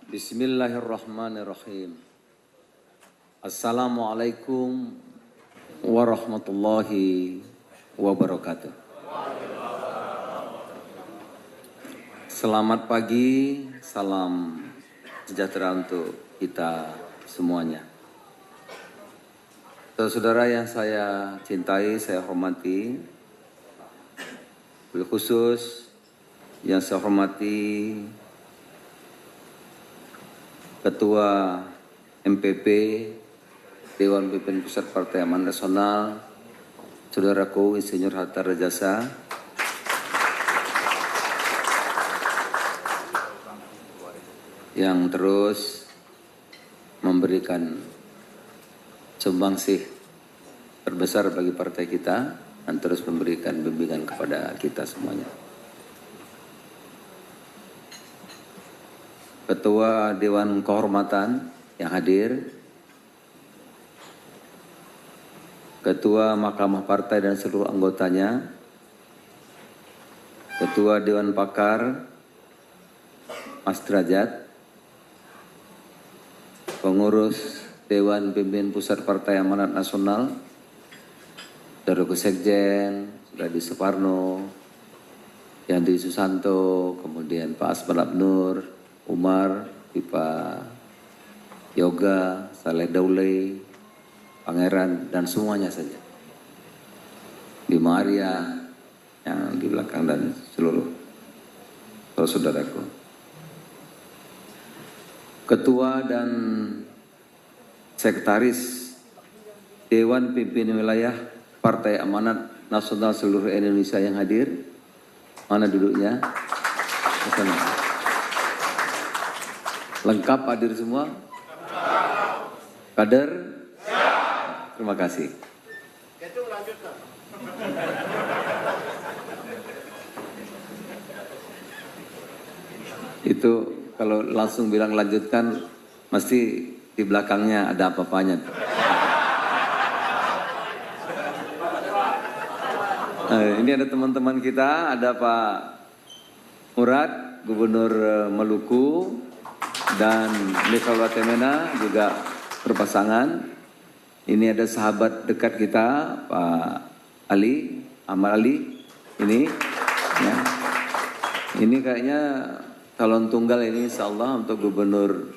Bismillahirrahmanirrahim. Assalamualaikum warahmatullahi wabarakatuh. Selamat pagi, salam sejahtera untuk kita semuanya. Saudara yang saya cintai, saya hormati, bil khusus yang saya hormati Ketua MPP Dewan Pimpinan Pusat Partai Amanat Nasional, Saudaraku Insinyur Hatta Rajasa, yang terus memberikan sumbangsih terbesar bagi partai kita dan terus memberikan bimbingan kepada kita semuanya. Ketua Dewan Kehormatan yang hadir, Ketua Mahkamah Partai dan seluruh anggotanya, Ketua Dewan Pakar Mas Derajat, pengurus Dewan Pimpinan Pusat Partai Amanat Nasional, Saudara Sekjen, Saudara Suparno, Yandri Susanto, kemudian Pak Asman Abnur, Umar, Pipa Yoga, Saleh Daulay, Pangeran, dan semuanya saja. Di Maria yang di belakang dan seluruh saudaraku. Ketua dan Sekretaris Dewan Pimpinan Wilayah Partai Amanat Nasional seluruh Indonesia yang hadir. Mana duduknya? Kesana. Lengkap hadir semua? Kader? Terima kasih. Itu kalau langsung bilang lanjutkan, mesti di belakangnya ada apa-apanya. Ini ada teman-teman kita, ada Pak Murad, Gubernur Maluku, dan Nikol Watemena juga berpasangan. Ini ada sahabat dekat kita, Pak Ali, Ahmad Ali. Ini, ya. Ini kayaknya calon tunggal ini insya Allah untuk Gubernur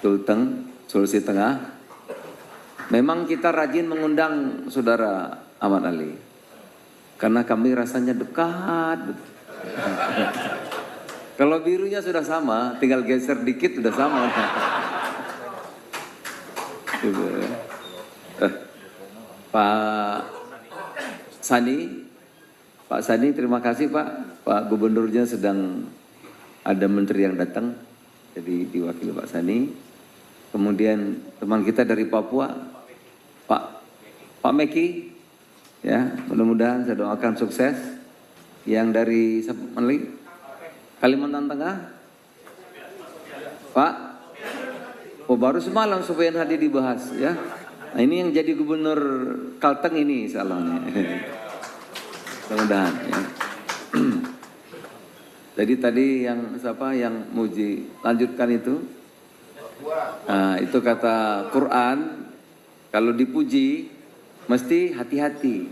Sulteng, Sulawesi Tengah. Memang kita rajin mengundang Saudara Ahmad Ali, karena kami rasanya dekat. Kalau birunya sudah sama, tinggal geser dikit sudah sama. Pak Sani, terima kasih Pak. Pak Gubernurnya sedang ada menteri yang datang, jadi diwakili Pak Sani. Kemudian teman kita dari Papua, Pak Meki, ya mudah-mudahan saya doakan sukses. Yang dari Kalimantan Tengah, Pak, baru semalam supaya hadir dibahas, ya. Nah, ini yang jadi Gubernur Kalteng ini, salahnya. Mudah-mudahan. Ya. Jadi tadi yang siapa yang muji, lanjutkan itu. Nah, itu kata Quran, kalau dipuji mesti hati-hati.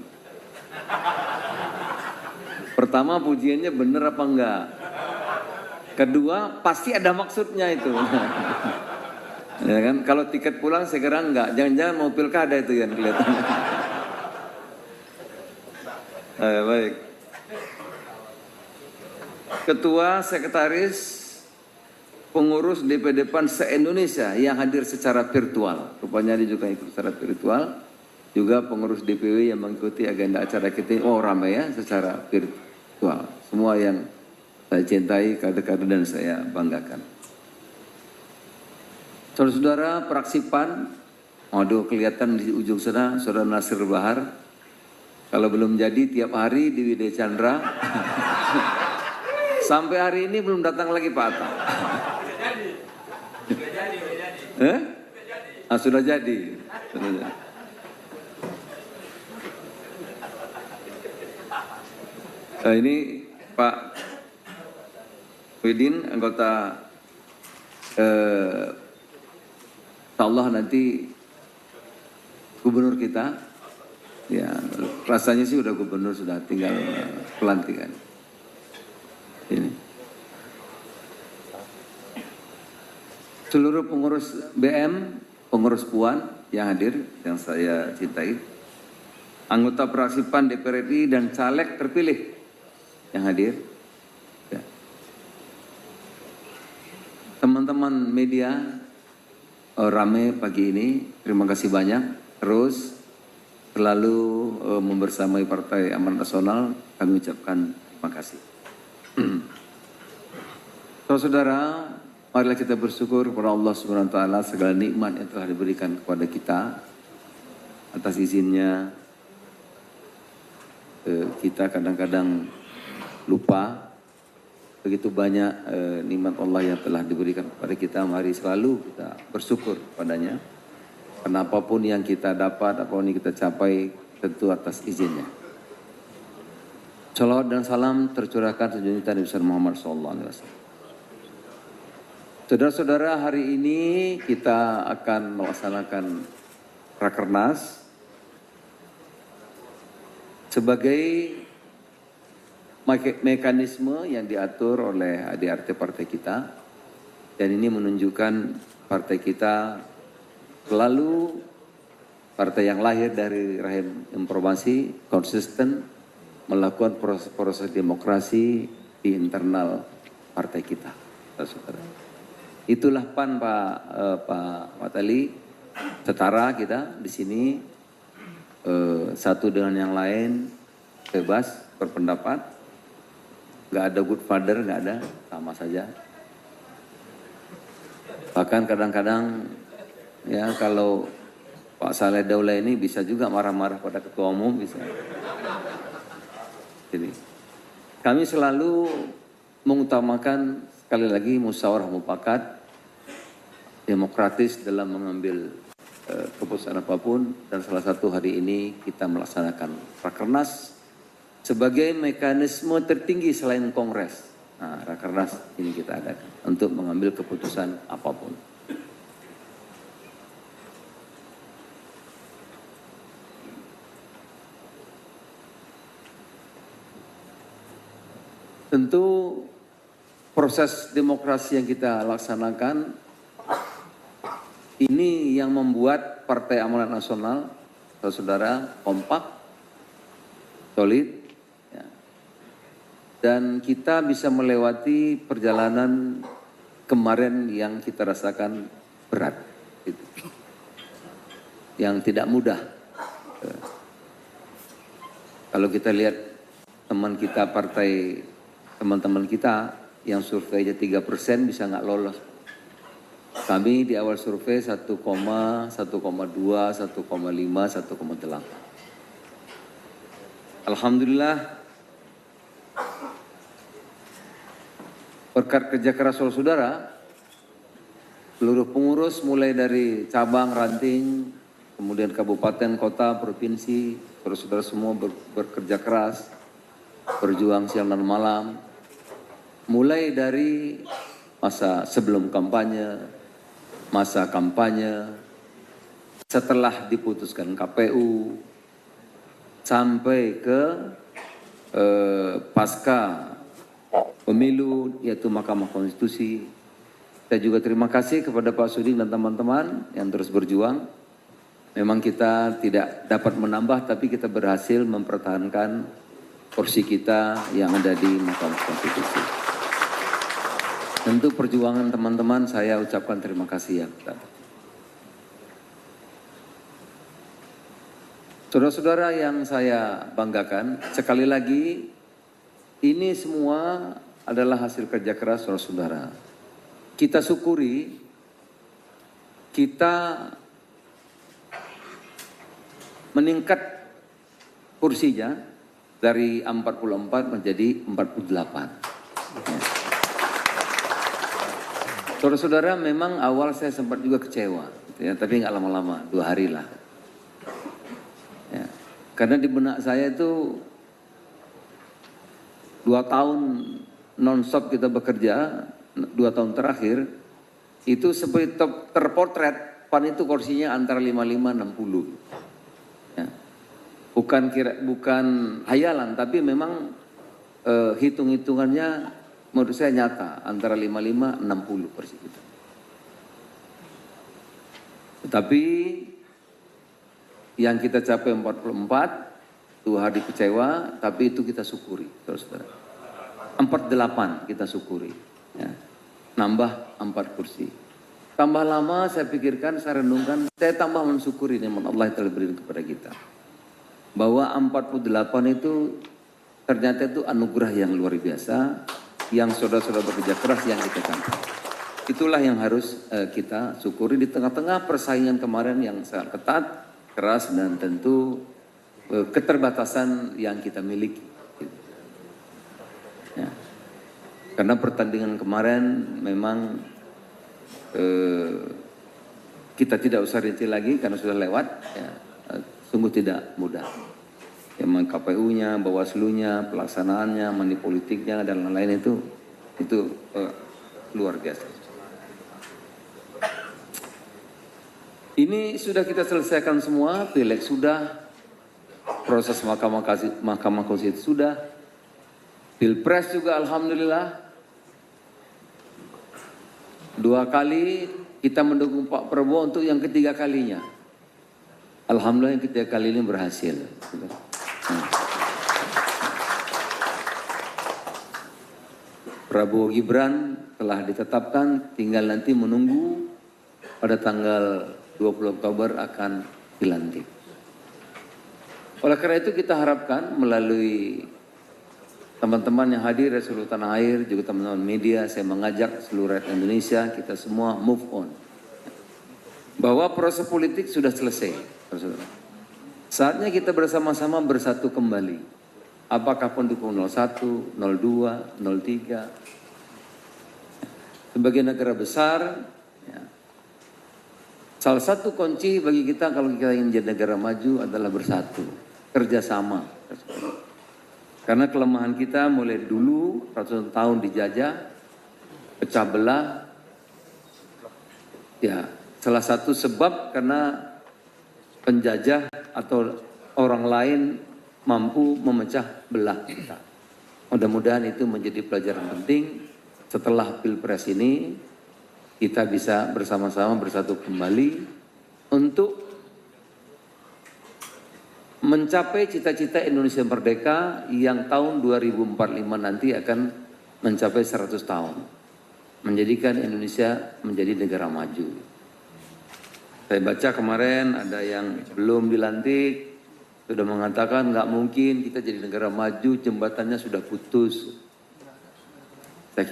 Pertama pujiannya benar apa enggak? Kedua pasti ada maksudnya itu. Ya kan? Kalau tiket pulang segera enggak, jangan-jangan mau pilkada itu yang kelihatan. Baik. Ketua Sekretaris Pengurus DPD PAN se-Indonesia yang hadir secara virtual. Rupanya dia juga ikut secara virtual. Juga pengurus DPW yang mengikuti agenda acara kita. Oh ramai ya secara virtual. Semua yang saya cintai, kader-kader dan saya banggakan. Saudara-saudara praksi PAN, waduh kelihatan di ujung sana Saudara Nasir Bahar. Kalau belum jadi tiap hari di Widya Chandra. Sampai hari ini belum datang lagi Pak Atta. Sudah jadi. Nah, ini Pak Widin, anggota Allah nanti gubernur kita, ya rasanya sih udah gubernur, sudah tinggal pelantikan. Ini seluruh pengurus BM, pengurus Puan yang hadir, yang saya cintai, anggota fraksi PAN DPR RI dan caleg terpilih yang hadir, ya. Teman-teman media rame pagi ini, terima kasih banyak. Terus selalu membersamai Partai Amanat Nasional, kami ucapkan terima kasih. Saudara, marilah kita bersyukur kepada Allah Subhanahu wa taala segala nikmat yang telah diberikan kepada kita. Atas izinnya kita kadang-kadang lupa begitu banyak nikmat Allah yang telah diberikan kepada kita. Mari selalu kita bersyukur padanya. Karena apapun yang kita dapat, apapun yang kita capai, tentu atas izinnya. Salawat dan salam tercurahkan sejujurnya Nabi Muhammad SAW. Saudara-saudara, hari ini kita akan melaksanakan Rakernas sebagai mekanisme yang diatur oleh ADRT partai kita, dan ini menunjukkan partai kita selalu partai yang lahir dari rahim informasi, konsisten melakukan proses demokrasi di internal partai kita, saudara. Itulah PAN, Pak Watali, setara kita di sini, satu dengan yang lain, bebas berpendapat, nggak ada good father, nggak ada, sama saja. Bahkan kadang-kadang ya kalau Pak Saleh Daula ini bisa juga marah-marah pada ketua umum, bisa. Jadi kami selalu mengutamakan sekali lagi musyawarah mufakat, demokratis dalam mengambil keputusan apapun, dan salah satu hari ini kita melaksanakan Rakernas sebagai mekanisme tertinggi selain Kongres. Nah, Rakernas ini kita adakan untuk mengambil keputusan apapun. Tentu proses demokrasi yang kita laksanakan ini yang membuat Partai Amanat Nasional, saudara, kompak, solid, ya. Dan kita bisa melewati perjalanan kemarin yang kita rasakan berat, gitu. Yang tidak mudah. Kalau kita lihat teman-teman kita yang surveinya 3% bisa nggak lolos. Kami di awal survei 1,2, 1,5, 1,8. Alhamdulillah, berkat kerja keras saudara, seluruh pengurus mulai dari cabang, ranting, kemudian kabupaten, kota, provinsi, saudara-saudara semua bekerja keras, berjuang siang dan malam, mulai dari masa sebelum kampanye, masa kampanye, setelah diputuskan KPU, sampai ke pasca pemilu, yaitu Mahkamah Konstitusi. Saya juga terima kasih kepada Pak Suding dan teman-teman yang terus berjuang. Memang kita tidak dapat menambah, tapi kita berhasil mempertahankan kursi kita yang ada di Mahkamah Konstitusi. Tentu perjuangan teman-teman saya ucapkan terima kasih ya. Saudara-saudara yang saya banggakan, sekali lagi ini semua adalah hasil kerja keras saudara-saudara. Kita syukuri, kita meningkat kursinya dari 44 menjadi 48. Ya. Saudara-saudara, memang awal saya sempat juga kecewa, ya, tapi nggak lama-lama, 2 hari lah. Ya, karena di benak saya itu 2 tahun non-stop kita bekerja, 2 tahun terakhir, itu seperti terpotret PAN itu kursinya antara 55-60. Ya. Bukan hayalan, tapi memang hitung-hitungannya menurut saya nyata antara 55-60 kursi kita. Tetapi yang kita capai 44, 2 hari kecewa, tapi itu kita syukuri, saudara. 48 kita syukuri, ya. Nambah 4 kursi. Tambah lama saya pikirkan, saya renungkan, saya tambah mensyukuri nikmat Allah yang telah berikan kepada kita. Bahwa 48 itu ternyata itu anugerah yang luar biasa, yang saudara-saudara bekerja keras yang kita capai. Itulah yang harus kita syukuri di tengah-tengah persaingan kemarin yang sangat ketat, keras, dan tentu keterbatasan yang kita miliki. Ya. Karena pertandingan kemarin memang kita tidak usah rinci lagi karena sudah lewat, ya, sungguh tidak mudah. Memang KPU-nya, Bawaslu-nya, pelaksanaannya, money politiknya dan lain-lain itu luar biasa. Ini sudah kita selesaikan semua, pileg sudah, proses Mahkamah Konstitusi sudah, Pilpres juga alhamdulillah. 2 kali kita mendukung Pak Prabowo untuk yang ketiga kalinya. Alhamdulillah yang ketiga kali ini berhasil. Prabowo Gibran telah ditetapkan, tinggal nanti menunggu pada tanggal 20 Oktober akan dilantik. Oleh karena itu kita harapkan melalui teman-teman yang hadir dari seluruh tanah air, juga teman-teman media, saya mengajak seluruh rakyat Indonesia, kita semua move on. Bahwa proses politik sudah selesai. Saatnya kita bersama-sama bersatu kembali. Apakah pendukung 01, 02, 03. Sebagai negara besar, ya, salah satu kunci bagi kita kalau kita ingin jadi negara maju adalah bersatu, kerjasama. Karena kelemahan kita mulai dulu ratusan tahun dijajah, pecah belah. Ya, salah satu sebab karena penjajah atau orang lain mampu memecah belah kita. Mudah-mudahan itu menjadi pelajaran penting. Setelah Pilpres ini kita bisa bersama-sama bersatu kembali untuk mencapai cita-cita Indonesia Merdeka yang tahun 2045 nanti akan mencapai 100 tahun. Menjadikan Indonesia menjadi negara maju. Saya baca kemarin ada yang belum dilantik, sudah mengatakan nggak mungkin kita jadi negara maju, jembatannya sudah putus. Saya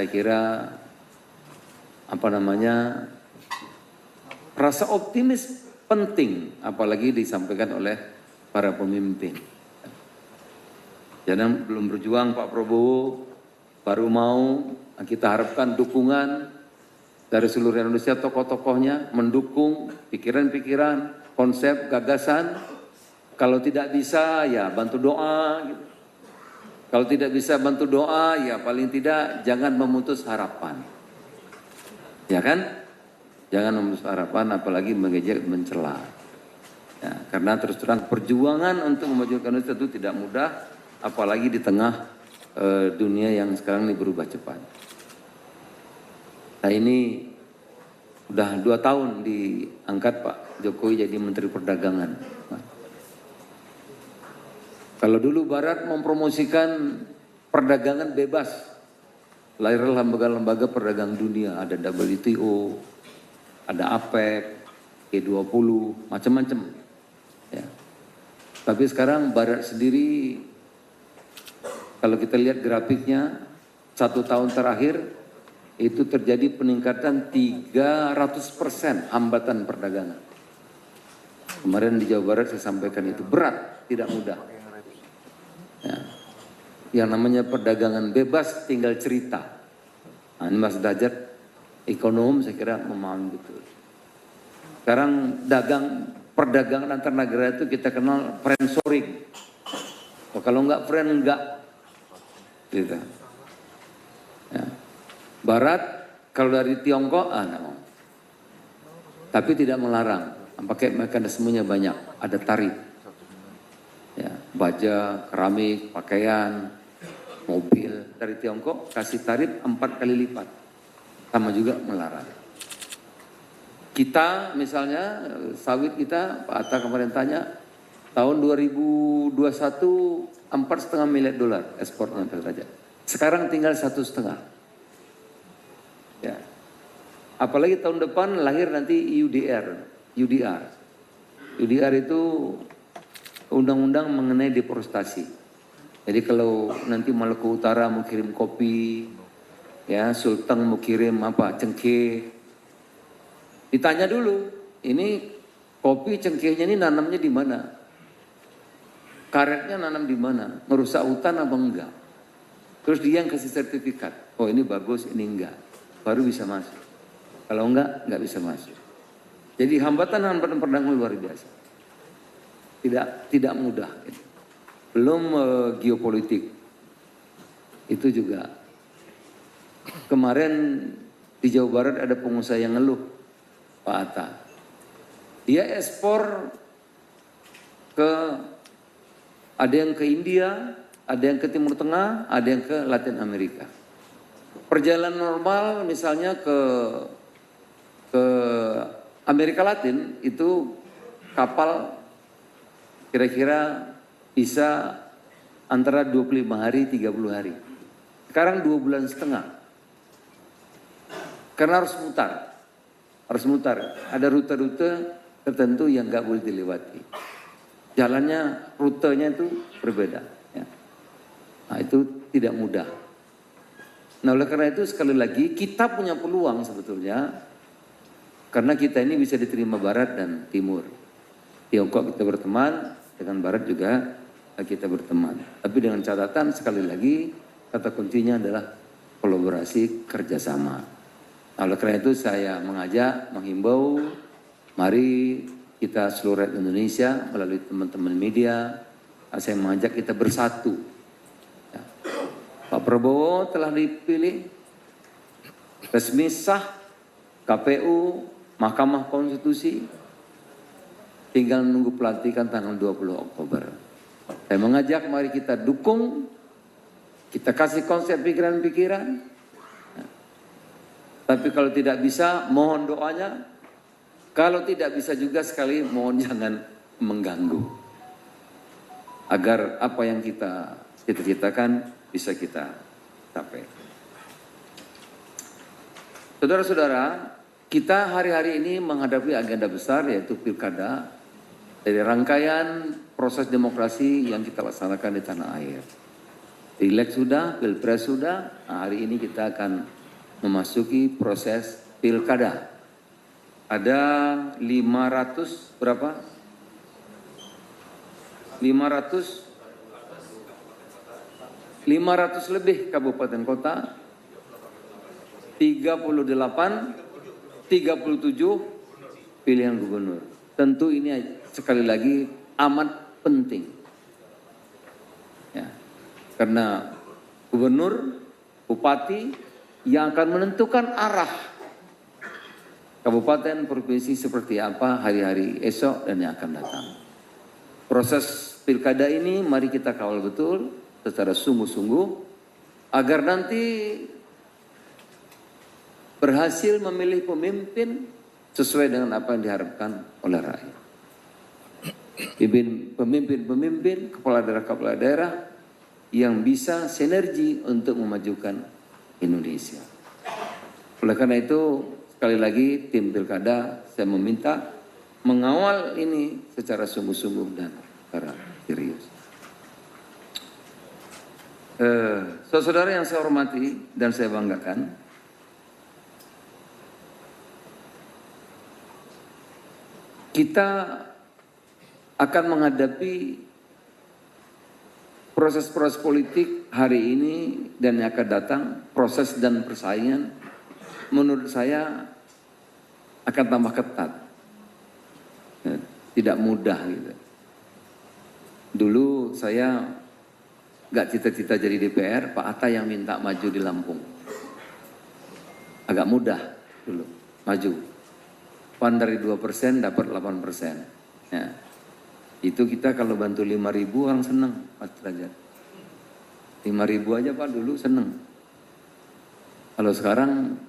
kira rasa optimis penting, apalagi disampaikan oleh para pemimpin. Jangan belum berjuang Pak Prabowo, baru mau, kita harapkan dukungan dari seluruh Indonesia, tokoh-tokohnya mendukung pikiran-pikiran, konsep, gagasan. Kalau tidak bisa ya bantu doa. Gitu. Kalau tidak bisa bantu doa ya paling tidak jangan memutus harapan. Ya kan? Jangan memutus harapan, apalagi mengejek, mencela. Ya, karena terus terang perjuangan untuk memajukan Indonesia itu tidak mudah, apalagi di tengah dunia yang sekarang ini berubah cepat. Nah ini udah 2 tahun diangkat Pak Jokowi jadi Menteri Perdagangan. Kalau dulu Barat mempromosikan perdagangan bebas, lahirlah lembaga-lembaga perdagangan dunia, ada WTO, ada APEC, G20, macam-macam. Ya. Tapi sekarang Barat sendiri, kalau kita lihat grafiknya, 1 tahun terakhir itu terjadi peningkatan 300% hambatan perdagangan. Kemarin di Jawa Barat saya sampaikan itu berat, tidak mudah. Ya. Yang namanya perdagangan bebas tinggal cerita. Nah, ini Mas Derajat ekonom saya kira memahami betul. Sekarang perdagangan antar negara itu kita kenal friendshoring. Kalau enggak friend enggak. Gitu. Ya. Barat Kalau dari Tiongkok, nggak mau. Tapi tidak melarang, pakai mekanismenya banyak, ada tarif. Ya, baja, keramik, pakaian, mobil dari Tiongkok kasih tarif 4 kali lipat. Sama juga melarang. Kita misalnya sawit kita, Pak Atta kemarin tanya, tahun 2021 $4,5 miliar ekspornya saja. Sekarang tinggal 1,5. Ya. Apalagi tahun depan lahir nanti UDR. UDR itu undang-undang mengenai deforestasi. Jadi kalau nanti Maluku Utara mau kirim kopi, ya Sulteng mau kirim cengkeh, ditanya dulu, ini kopi cengkehnya ini nanamnya di mana? Karetnya nanam di mana? Merusak hutan apa enggak? Terus dia yang kasih sertifikat. Oh ini bagus, ini enggak. Baru bisa masuk. Kalau enggak bisa masuk. Jadi hambatan-hambatan perdagangan luar biasa. Tidak mudah. Belum geopolitik. Itu juga. Kemarin di Jawa Barat ada pengusaha yang ngeluh, Pak Atta. Dia ekspor ada yang ke India, ada yang ke Timur Tengah, ada yang ke Latin Amerika. Perjalanan normal misalnya ke Amerika Latin itu kapal kira-kira bisa antara 25 hari, 30 hari. Sekarang 2,5 bulan. Karena harus mutar. Ada rute-rute tertentu yang nggak boleh dilewati. Jalannya, rutenya itu berbeda. Ya. Nah itu tidak mudah. Nah oleh karena itu sekali lagi kita punya peluang sebetulnya. Karena kita ini bisa diterima Barat dan Timur. Tiongkok kita berteman, dengan Barat juga kita berteman. Tapi dengan catatan sekali lagi kata kuncinya adalah kolaborasi kerjasama. Nah, oleh karena itu saya menghimbau, mari kita seluruh rakyat Indonesia melalui teman-teman media, saya mengajak kita bersatu. Ya. Pak Prabowo telah dipilih, resmi sah, KPU, Mahkamah Konstitusi, tinggal menunggu pelantikan tanggal 20 Oktober. Saya mengajak mari kita dukung, kita kasih konsep pikiran-pikiran. Tapi kalau tidak bisa, mohon doanya. Kalau tidak bisa juga sekali, mohon jangan mengganggu. Agar apa yang kita cita-citakan bisa kita capai. Saudara-saudara, kita hari-hari ini menghadapi agenda besar yaitu pilkada dari rangkaian proses demokrasi yang kita laksanakan di tanah air. Pileg sudah, pilpres sudah, nah hari ini kita akan memasuki proses pilkada. Ada 500 berapa? 500 lebih kabupaten kota, 37 pilihan gubernur. Tentu ini sekali lagi amat penting. Ya. Karena gubernur, bupati yang akan menentukan arah kabupaten provinsi seperti apa hari-hari esok dan yang akan datang. Proses pilkada ini mari kita kawal betul secara sungguh-sungguh agar nanti berhasil memilih pemimpin sesuai dengan apa yang diharapkan oleh rakyat. Pemimpin, kepala daerah yang bisa sinergi untuk memajukan Indonesia. Oleh karena itu, sekali lagi tim pilkada saya meminta mengawal ini secara sungguh-sungguh dan secara serius. Saudara yang saya hormati dan saya banggakan, kita akan menghadapi proses-proses politik hari ini dan yang akan datang, proses dan persaingan menurut saya akan tambah ketat. Tidak mudah gitu. Dulu saya gak cita-cita jadi DPR, Pak Atta yang minta maju di Lampung. agak mudah dulu maju. PAN dari 2% dapat 8%. Ya. Itu kita kalau bantu 5.000 orang seneng, Mas Derajat. 5.000 aja Pak dulu seneng. Kalau sekarang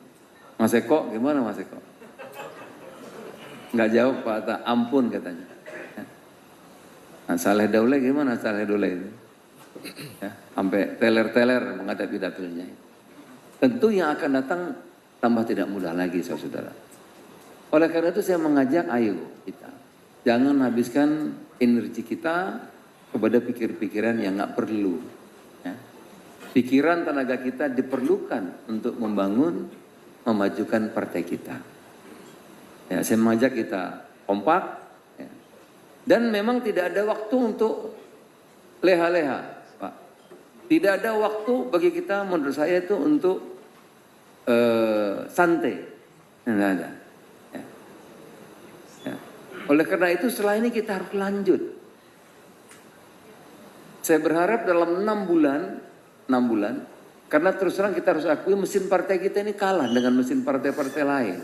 Mas Eko gimana Mas Eko? Nggak jawab Pak Atta, ampun katanya. Ya. Nah, Saleh Daule gimana Saleh Daule itu? Ya, sampai teler-teler menghadapi dapilnya. Tentu yang akan datang tambah tidak mudah lagi saudara. Oleh karena itu saya mengajak ayo kita jangan habiskan energi kita kepada pikir-pikiran yang nggak perlu. Ya. Pikiran tenaga kita diperlukan untuk membangun, memajukan partai kita. Ya, saya mengajak kita kompak. Ya. Dan memang tidak ada waktu untuk leha-leha, Pak. Tidak ada waktu bagi kita menurut saya itu untuk santai. Tidak ada. Oleh karena itu setelah ini kita harus lanjut. Saya berharap dalam 6 bulan, karena terus terang kita harus akui mesin partai kita ini kalah dengan mesin partai-partai lain.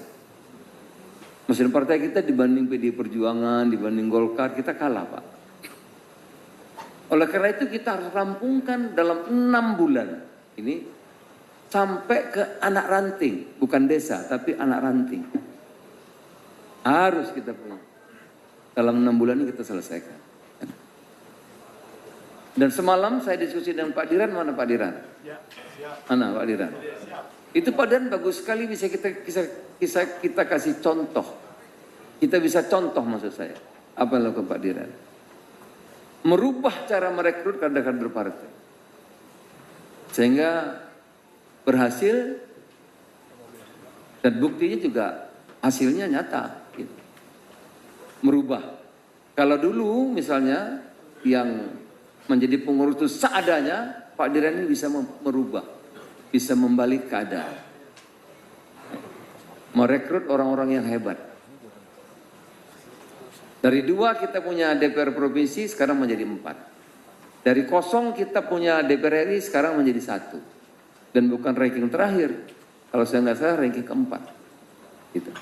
Mesin partai kita dibanding PD Perjuangan, dibanding Golkar, kita kalah Pak. Oleh karena itu kita harus rampungkan dalam 6 bulan ini sampai ke anak ranting, bukan desa tapi anak ranting. Harus kita punya. Dalam 6 bulan ini kita selesaikan. Dan semalam saya diskusi dengan Pak Diran, mana Pak Diran? Mana Pak Diran? Itu Pak Diran bagus sekali bisa kita kasih contoh. Kita bisa contoh maksud saya. Apa yang dilakukan Pak Diran? Merubah cara merekrut kader-kader partai. Sehingga berhasil dan buktinya juga hasilnya nyata. Merubah. Kalau dulu misalnya yang menjadi pengurus itu seadanya, Pak Diran ini bisa merubah, bisa membalik keadaan, merekrut orang-orang yang hebat. Dari 2 kita punya DPR provinsi, sekarang menjadi 4. Dari kosong kita punya DPR RI, sekarang menjadi 1. Dan bukan ranking terakhir, kalau saya nggak salah ranking keempat. Gitu.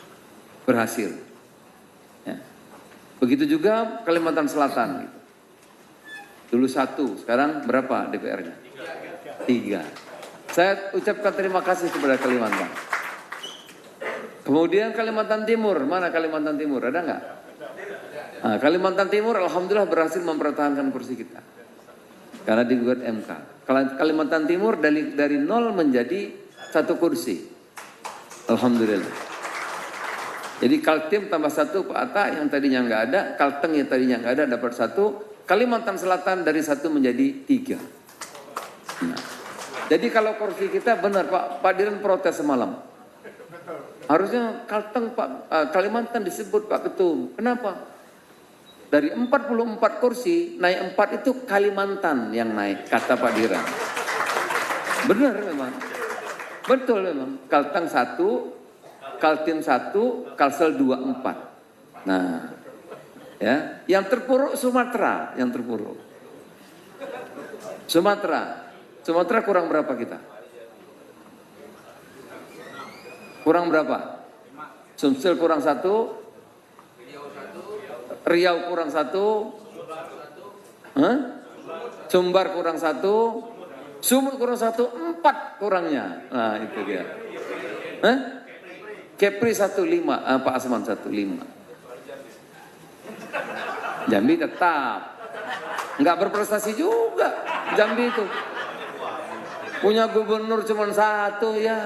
Berhasil. Ya. Begitu juga Kalimantan Selatan. Gitu. Dulu 1, sekarang berapa DPR-nya? 3. Saya ucapkan terima kasih kepada Kalimantan. Kemudian Kalimantan Timur, mana Kalimantan Timur? Ada nggak? Nah, Kalimantan Timur alhamdulillah berhasil mempertahankan kursi kita. Karena digugat MK. Kalimantan Timur dari 0 menjadi 1 kursi. Alhamdulillah. Jadi Kaltim tambah 1 Pak Atta yang tadinya nggak ada, Kalteng yang tadinya nggak ada dapat 1, Kalimantan Selatan dari 1 menjadi 3. Nah, jadi kalau kursi kita benar Pak Diran protes semalam. Harusnya Kalteng Kalimantan disebut Pak Ketum. Kenapa? Dari 44 kursi naik 4 itu Kalimantan yang naik kata Pak Diran. Benar memang. Betul memang. Kalteng 1, Kaltim 1, Kalsel 2, 4. Nah, ya, yang terpuruk Sumatera, yang terpuruk. Sumatera kurang berapa kita? Kurang berapa? Sumsel kurang 1, Riau kurang 1, Sumbar kurang 1, Sumut kurang 1, 4 kurangnya. Nah, itu dia. Kepri 1,5, Pak Asman 1,5. Jambi tetap nggak berprestasi juga. Jambi itu punya gubernur cuma 1 ya.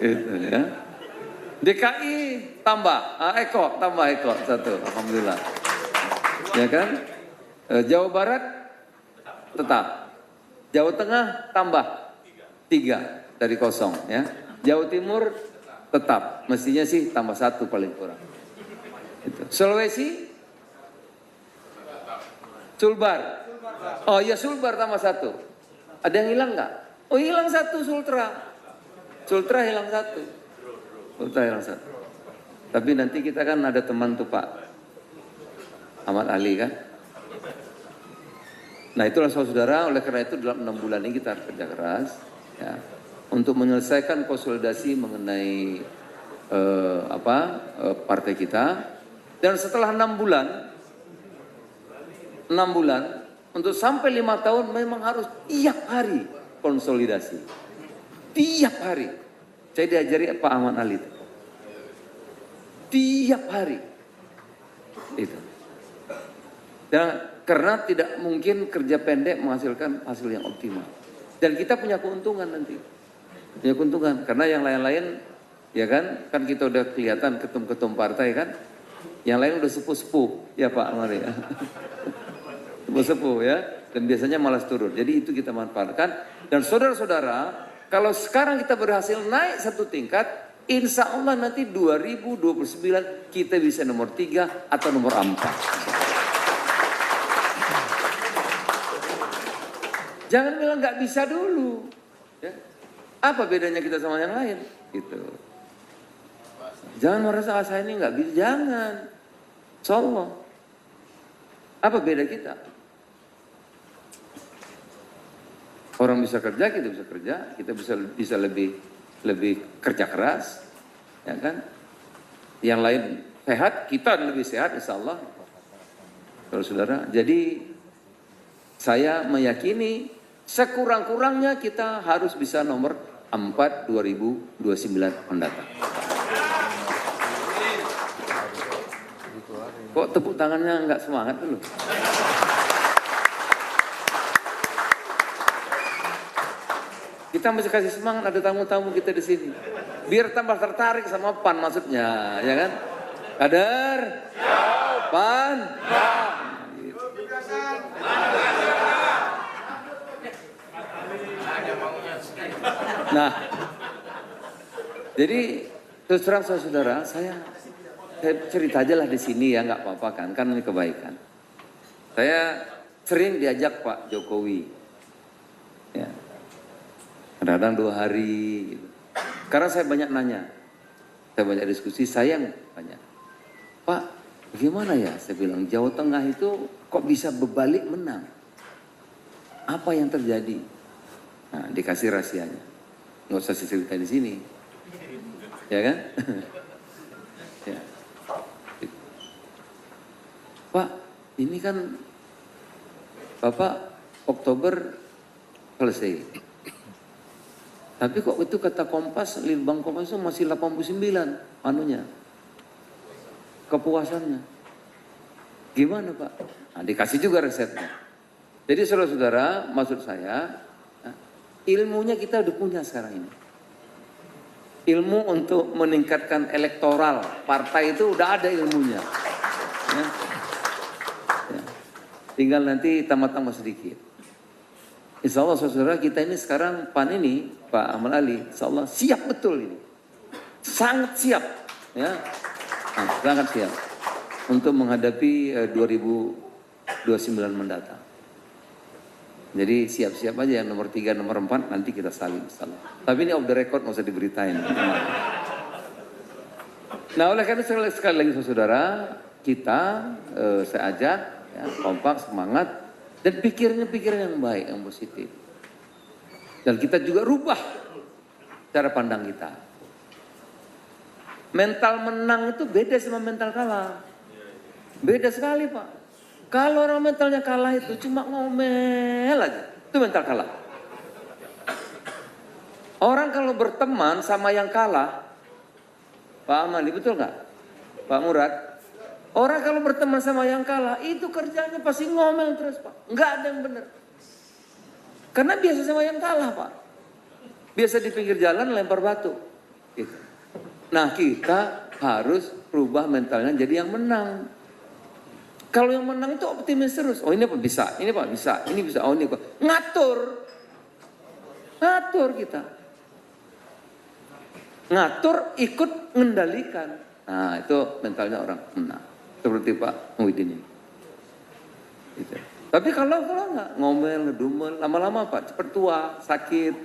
Itu ya. DKI tambah Eko 1, alhamdulillah. Ya kan? Jawa Barat tetap. Jawa Tengah tambah 3 dari 0 ya. Jawa Timur tetap, mestinya sih tambah 1 paling kurang. Itu. Sulawesi, Sulbar. Oh iya Sulbar tambah 1. Ada yang hilang nggak? Oh hilang 1 Sultra. Sultra hilang 1. Sultra hilang 1. Tapi nanti kita kan ada teman tuh Pak Ahmad Ali kan. Nah itulah saudara, oleh karena itu dalam 6 bulan ini kita harus kerja keras ya, untuk menyelesaikan konsolidasi mengenai partai kita. Dan setelah 6 bulan untuk sampai 5 tahun memang harus tiap hari konsolidasi, tiap hari. Saya diajari Pak Ahmad Ali tiap hari itu. Dan karena tidak mungkin kerja pendek menghasilkan hasil yang optimal. Dan kita punya keuntungan nanti. Punya keuntungan. Karena yang lain-lain, ya kan kita udah kelihatan ketum-ketum partai kan. Yang lain udah sepuh-sepuh. Ya Pak Amari ya. Sepuh-sepuh ya. Dan biasanya malas turun. Jadi itu kita manfaatkan. Dan saudara-saudara, kalau sekarang kita berhasil naik 1 tingkat, insya Allah nanti 2029 kita bisa nomor 3 atau nomor 4. Jangan bilang nggak bisa dulu. Ya. Apa bedanya kita sama yang lain? Gitu. Jangan merasa saya ini nggak bisa. Jangan. Insyaallah. Apa beda kita? Orang bisa kerja, kita bisa kerja. Kita bisa lebih kerja keras. Ya kan? Yang lain sehat, kita lebih sehat insya Allah. Saudara, jadi saya meyakini sekurang-kurangnya kita harus bisa nomor 4 2029 mendatang. Kok tepuk tangannya nggak semangat dulu? Kita mesti kasih semangat, ada tamu-tamu kita di sini. Biar tambah tertarik sama PAN maksudnya, ya kan? Kader? PAN? Nah, jadi terus terang saudara, saya cerita aja lah di sini ya, nggak apa-apa kan ini kebaikan. Saya sering diajak Pak Jokowi, ya, kadang-kadang 2 hari. Gitu. Karena saya banyak nanya, saya banyak diskusi, saya banyak. Pak, gimana ya? Saya bilang Jawa Tengah itu kok bisa berbalik menang? Apa yang terjadi? Nah, dikasih rahasianya. Nggak usah cerita di sini, ya kan? Ya. Pak, ini kan Bapak Oktober selesai. Tapi kok itu kata Kompas, Litbang Kompas itu masih 89 anunya, kepuasannya. Gimana Pak? Nah, dikasih juga resepnya. Jadi saudara-saudara, maksud saya, ilmunya kita udah punya sekarang ini. Ilmu untuk meningkatkan elektoral partai itu udah ada ilmunya. Ya. Ya. Tinggal nanti tambah-tambah sedikit. Insya Allah saudara kita ini sekarang PAN ini, Pak Ahmad Ali, insya Allah siap betul ini. Sangat siap. Ya. Nah, sangat siap. Untuk menghadapi 2029 mendatang. Jadi siap-siap aja yang nomor 3, nomor 4 nanti kita saling. Tapi ini off the record, nggak usah diberitain. Nah oleh karena sekali lagi saudara, kita saya ajak ya, kompak, semangat, dan pikiran yang baik, yang positif. Dan kita juga rubah cara pandang kita. Mental menang itu beda sama mental kalah. Beda sekali Pak. Kalau orang mentalnya kalah itu cuma ngomel aja. Itu mental kalah. Orang kalau berteman sama yang kalah, Pak Amali betul nggak? Pak Murad? Orang kalau berteman sama yang kalah, itu kerjanya pasti ngomel terus Pak. Nggak ada yang benar. Karena biasa sama yang kalah Pak. Biasa di pinggir jalan lempar batu. Gitu. Nah kita harus rubah mentalnya jadi yang menang. Kalau yang menang itu optimis terus. Oh ini Pak bisa, ini Pak bisa, ini bisa, oh ini Pak. Ngatur kita. Ngatur, ikut, mengendalikan. Nah itu mentalnya orang menang. Seperti Pak Muhyiddin ini. Gitu. Tapi kalau nggak, ngomel, ngedumel, lama-lama Pak cepat tua, sakit,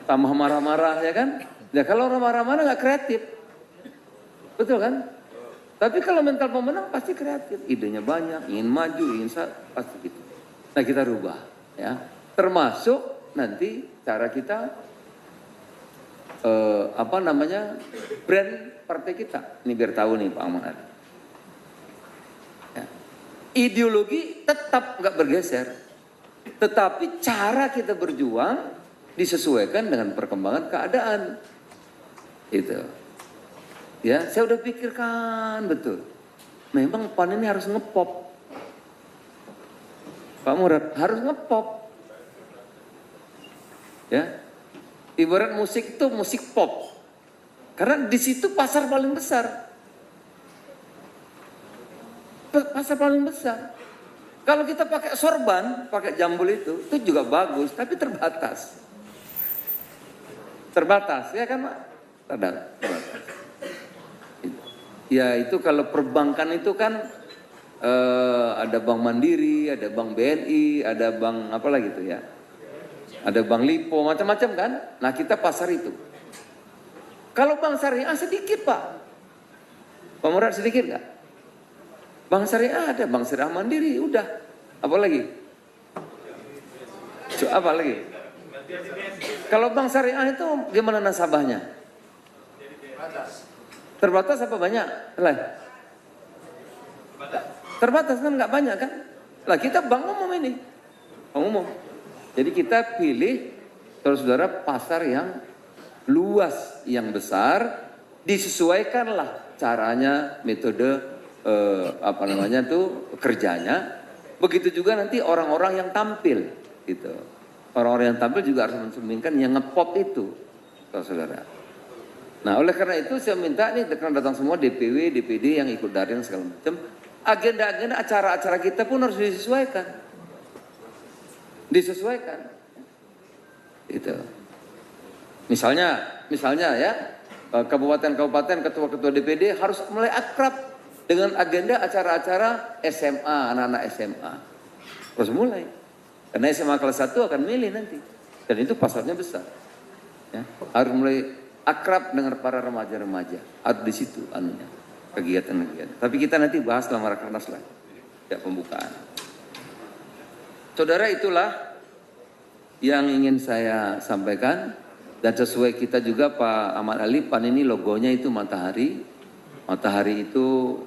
tambah marah-marah ya kan. Ya kalau orang marah-marah nggak kreatif. Betul kan? Tapi kalau mental pemenang pasti kreatif, idenya banyak, ingin maju, pasti gitu. Nah kita rubah, ya. Termasuk nanti cara kita brand partai kita. Ini biar tahu nih Pak Ahmad Ali. Ya. Ideologi tetap nggak bergeser, tetapi cara kita berjuang disesuaikan dengan perkembangan keadaan. Itu. Ya, saya udah pikirkan betul. Memang PAN ini harus ngepop. Pak Murad harus ngepop. Ya. Ibarat musik itu musik pop. Karena di situ pasar paling besar. Pasar paling besar. Kalau kita pakai sorban, pakai jambul itu juga bagus, tapi terbatas. Terbatas, ya kan Pak? Terbatas. Ya itu kalau perbankan itu kan ada Bank Mandiri, ada Bank BNI, ada Bank apa lagi itu ya? Ada Bank Lipo, macam-macam kan? Nah kita pasar itu. Kalau Bank Syariah sedikit Pak. Pak Murad sedikit nggak? Bank Syariah ada, Bank Syariah Mandiri, udah. Apa lagi? Apa lagi? Kalau Bank Syariah itu gimana nasabahnya? Terbatas apa banyak? Lah. Terbatas kan nggak banyak kan? Lah kita bank umum ini. Bank umum. Jadi kita pilih saudara-saudara pasar yang luas, yang besar, disesuaikanlah caranya, metode kerjanya. Begitu juga nanti orang-orang yang tampil gitu. Orang-orang yang tampil juga harus mencerminkan yang ngepop itu, saudara. Nah, oleh karena itu saya minta nih datang semua DPW, DPD yang ikut daring segala macam. Agenda-agenda acara-acara kita pun harus disesuaikan. Disesuaikan. Itu. Misalnya ya, kabupaten-kabupaten ketua-ketua DPD harus mulai akrab dengan agenda acara-acara SMA, anak-anak SMA. Harus mulai. Karena SMA kelas 1 akan milih nanti. Dan itu pasarnya besar. Ya, harus mulai akrab dengan para remaja-remaja. Ada di situ anunya, kegiatan-kegiatan. Tapi kita nanti bahas dalam rakernas lah. Ya, pembukaan. Saudara, itulah yang ingin saya sampaikan. Dan sesuai kita juga Pak Ahmad Ali, PAN ini logonya itu matahari. Matahari itu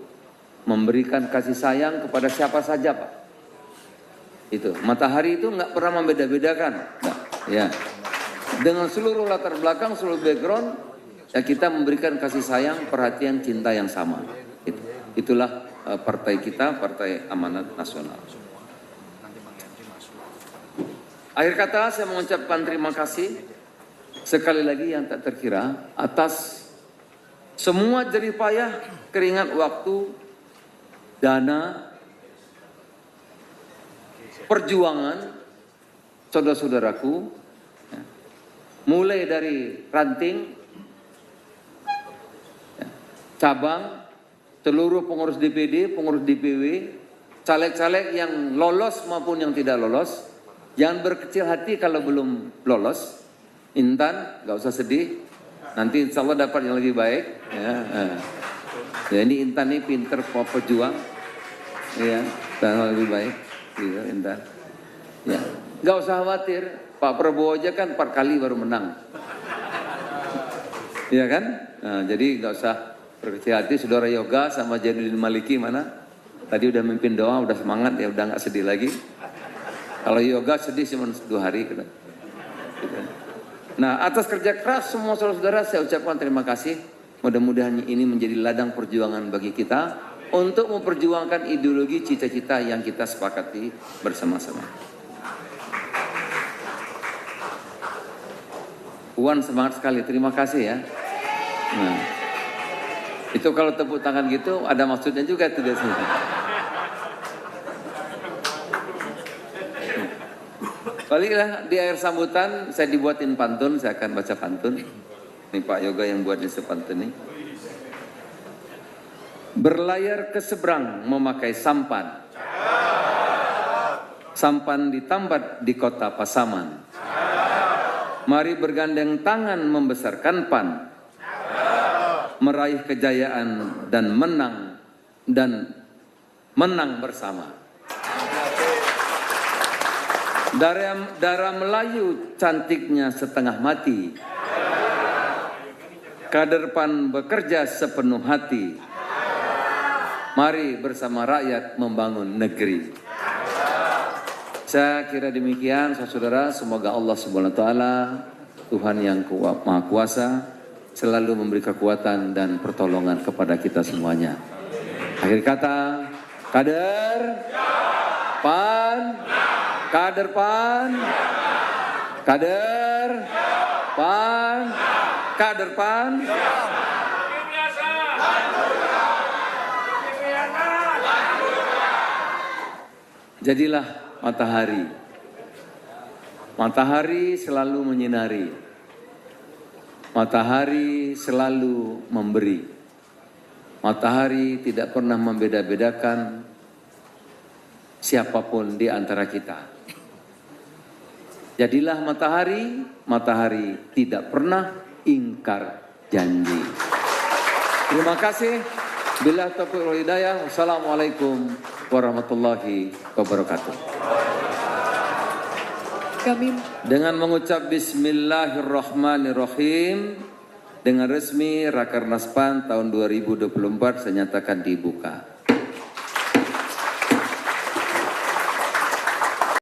memberikan kasih sayang kepada siapa saja Pak. Itu matahari itu nggak pernah membeda-bedakan. Nah, ya. Dengan seluruh latar belakang, seluruh background, ya kita memberikan kasih sayang, perhatian, cinta yang sama. Itulah partai kita, Partai Amanat Nasional. Akhir kata saya mengucapkan terima kasih sekali lagi yang tak terkira atas semua jerih payah, keringat waktu, dana, perjuangan saudara-saudaraku, ya, mulai dari ranting, ya, cabang, seluruh pengurus DPD, pengurus DPW, caleg-caleg yang lolos maupun yang tidak lolos. Jangan berkecil hati kalau belum lolos. Intan, gak usah sedih. Nanti insya Allah dapat yang lebih baik. Ya, ini Intan ini pinter pejuang. Ya, dan lebih baik. Iya, Intan. Ya, gak usah khawatir. Pak Prabowo aja kan 4 kali baru menang. Iya kan? Nah, jadi gak usah berkecil hati. Saudara Yoga sama Jainuddin Maliki mana? Tadi udah mimpin doa, udah semangat ya, udah gak sedih lagi. Kalau Yoga sedih cuma 2 hari. Gitu. Nah, atas kerja keras semua saudara-saudara saya ucapkan terima kasih. Mudah-mudahan ini menjadi ladang perjuangan bagi kita untuk memperjuangkan ideologi cita-cita yang kita sepakati bersama-sama. Puan semangat sekali, terima kasih ya. Nah, itu kalau tepuk tangan gitu ada maksudnya juga tuh biasanya. Baliklah di akhir sambutan saya dibuatin pantun, saya akan baca pantun. Ini Pak Yoga yang buat pantun ini. Berlayar ke seberang memakai sampan. Sampan ditambat di kota Pasaman. Mari bergandeng tangan membesarkan PAN. Meraih kejayaan dan menang bersama. Darah Melayu cantiknya setengah mati. Kaderpan bekerja sepenuh hati. Mari bersama rakyat membangun negeri. Saya kira demikian, saudara. Semoga Allah Subhanahu wa taala, Tuhan yang Maha Kuasa, selalu memberi kekuatan dan pertolongan kepada kita semuanya. Akhir kata, kader pan, kader pan, kader pan, kader pan. Jadilah matahari. Matahari selalu menyinari. Matahari selalu memberi. Matahari tidak pernah membeda-bedakan siapapun di antara kita. Jadilah matahari, matahari tidak pernah ingkar janji. Terima kasih. Billah taufiq wal hidayah. Wassalamualaikum warahmatullahi wabarakatuh. Dengan mengucap Bismillahirrahmanirrahim, dengan resmi Rakernas PAN tahun 2024 saya nyatakan dibuka.